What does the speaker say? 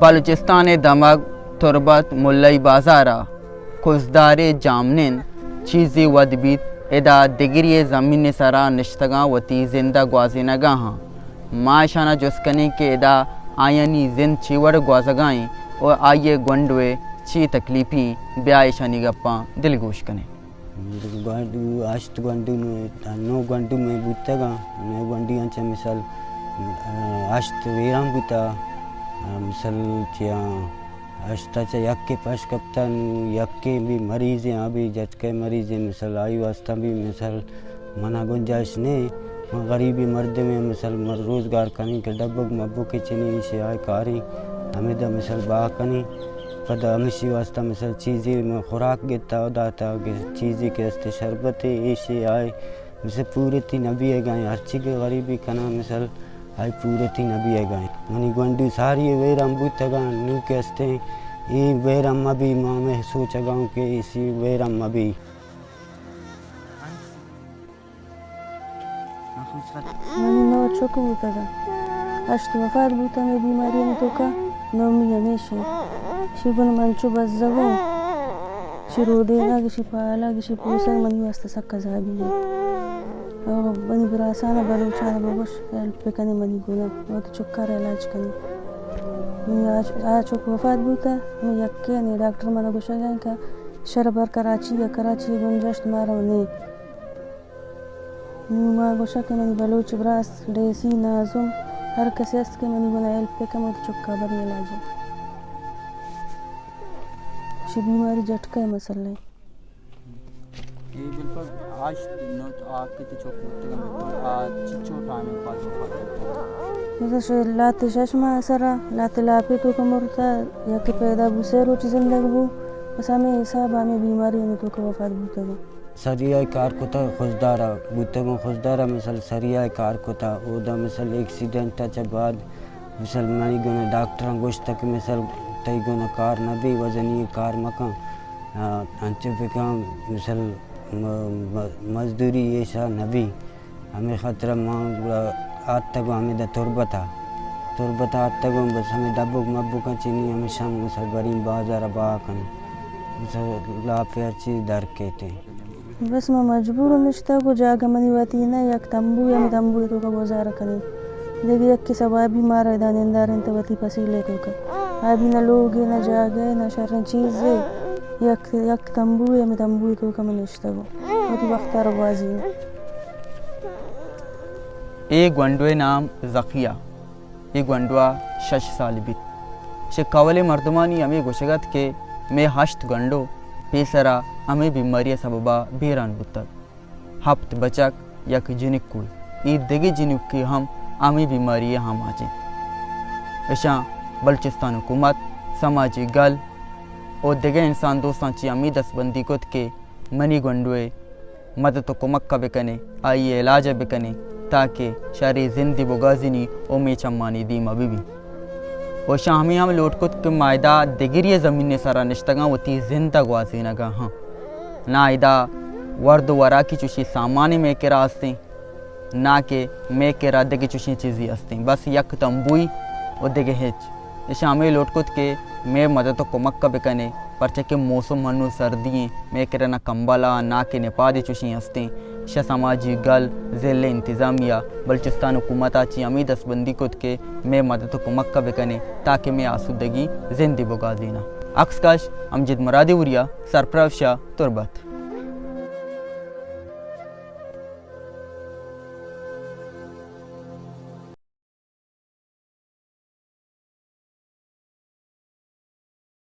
بلوچستان دمگ تربت ملئی بازارا کزدار جامنن چیزی ود بیت ادا دگری زمین سرا نشتگاں وتی زندہ گوازینگاں ہاں معاشانہ جسکنی کے ادا آئینی زند چیوڑ گوازگائیں اور آئیے گونڈوے چی تکلیفی بیائشانی گپاں دل گوش کنے اشت گونڈو نو گونڈو میں بوتا گا نو گونڈی انچہ مثال اشت ویرام بوتا مثال چیا اشتا چا یک کے پاش کپتا یک کے بھی مریض ہیں ابھی جج کے مریض ہیں مثال آئی واسطہ بھی مثال منع گنجائش نہیں غریبی مرد میں مثال روزگار کنی کہ ڈبگ مبو کے چنی سے آئے کاری ہمیں دا مثال با کنی پدا ہمیشی واسطہ مثال چیزی میں خوراک گتا ہو داتا چیزی کے استے شربت ایشی آئے مثال پورے تی نبی ہے گائیں ہرچی کے غریبی کنا مثال آئی پورے تی نبی ہے گائیں منی گونڈو ساری ویرام بوتا گا نو کے استے یہ ویرام مبی ماں میں سوچا گاؤں کہ اسی ویرام مبی منی نو چوک بوتا گا اشت وفات بوتا میں بیماری میں تو کا نومی ہمیشہ شیگون منچو بزگو شروع دینا گشی پالا گشی پوسا منی واسطہ سکا زابی ہے اور بنی براسانا بلوچانا بگوش ہیلپ پکنی منی گونا وہ تو چکار علاج کنی منی آج چوک وفات بوتا میں یکی نہیں ڈاکٹر منا گوشا گئے کہ شربر کراچی یا کراچی گنجش تمہارا نہیں ما گوشا کہ منی بلوچ براس ڈیسی نازم ہر کسی است کہ منی گونا ہیلپ پکا وہ تو چکا بری علاج ہے شی بیماری جھٹکا ہے مسئلہ یہ بالکل آج نوٹ آپ کے چوک ہوتے گا آج چچو ٹائم پاس وفات مثلا شی لاتی ششما سرا لاتی لاپی تو کمرتا یا کہ پیدا بوسے روچ زندگی بو بس ہمیں حساب ہمیں بیماری ہمیں تو کا وفات بوتا گا سریعہ کار کتا خوزدارا بوتا گا خوزدارا مثال سریعہ کار کتا او دا مثال ایکسیڈنٹ چا بعد مثال منی گونا ڈاکٹران گوشتا کہ مثال تی گونا کار نبی وزنی کار مکان انچو پکان مثال مزدوری ایشا نبی ہمیں خطرہ ماں آتا گو ہمیں دا تربتا آتا گو بس ہمیں ڈبک مبکا چینی ہمیں شام مثال بریم بازار با کنی مثال لاپی ہر چیز در کہتے بس میں مجبور نشتا کو جاگا منی واتی نا یک تنبو یا میں تنبو تو کا گزارا کنی دیکھ یک کی سوابی مارا دانندار انتا واتی پسیلے تو کا آبی نہ لوگ نہ جاگے نہ شرن چیز یک تنبو یا میں تنبو تو کا میں نشتا کو واتی وقت روازی اے گونڈوے نام زخیہ یہ گونڈوا 6 سال بیت شکاول مردمانی ہمیں گوشگت کے میں 8 گنڈو پیسرا ہمیں بیماری سببا بیران بتگ ہفت بچک یک جنک کوئی ای دگی جنک کی ہمیں بیماری ہم آجیں اشاں بلوچستان حکومت سماجی گل اور دیگر انسان دوستان چی امی دست بندی کت کے منی گنڈوے مدد و کمک کا بکنے آئیے علاج بکنے تاکہ شہری زندی بگازینی او میں چمانی دیما بھی اور شاہمی ہم لوٹ کت کے مائدہ دگری زمین سارا نشتگاں وتی زندہ گوازینگاں ہاں نہ ایدہ ورد ورا کی چوشی سامانی میں کرا ہستیں نہ کہ میں کرا دگی چوشی چیزی ہستیں بس یک تنبوئی اور دگے ہیچ شامل لوٹ کت کے میں مدد و کمک کا بکنے پرچہ کے موسم ہنو سردییں میں کرا نہ کمبلا نہ کہ نپادی چوشی ہستیں شا سماجی گل ذیل انتظامیہ بلوچستان حکومت آچی امی دست بندی کت کے میں مدد و کمک کا بکنے تاکہ میں آسودگی زندی بگا دینا عکس کاش امجد مرادی وریا سرپرست شاہ تربت